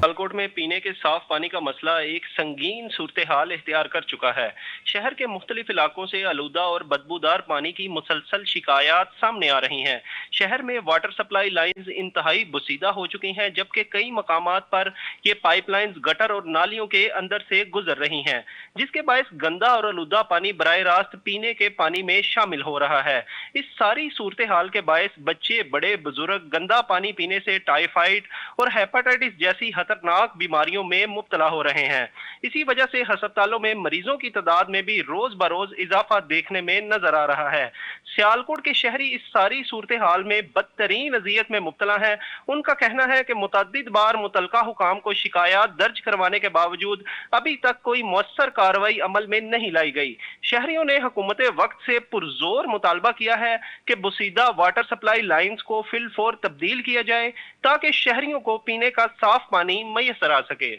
सियालकोट में पीने के साफ पानी का मसला एक संगीन सूरत हाल इख्तियार कर चुका है। शहर के मुख्तलिफ इलाकों से आलूदा और बदबूदार पानी की मुसलसल शिकायत सामने आ रही हैं। शहर में वाटर सप्लाई लाइंस इंतहाई बुसीदा हो चुकी हैं, जबकि कई मकामात पर ये पाइपलाइंस गटर और नालियों के अंदर से गुजर रही हैं, जिसके बायस गंदा और आलूदा पानी बराह रास्त पीने के पानी में शामिल हो रहा है। इस सारी सूरत हाल के बायस बच्चे, बड़े बुजुर्ग गंदा पानी पीने से टाइफाइड और हेपेटाइटिस जैसी खतरनाक बीमारियों में मुब्तला हो रहे हैं। इसी वजह से अस्पतालों में मरीजों की तादाद में भी रोज बरोज इजाफा देखने में नजर आ रहा है। सियालकोट के शहरी इस सारी सूरत हाल में बदतरीन अजियत में मुब्तला है। उनका कहना है कि मुतअद्दिद बार मुतलका हुकाम को शिकायत दर्ज करवाने के बावजूद अभी तक कोई मौसर कार्रवाई अमल में नहीं लाई गई। शहरियों ने हुकूमत वक्त से पुरजोर मुतालबा किया है कि बुसीदा वाटर सप्लाई लाइन्स को फिलफौर तब्दील किया जाए, ताकि शहरियों को पीने का साफ पानी मैसर आ सके।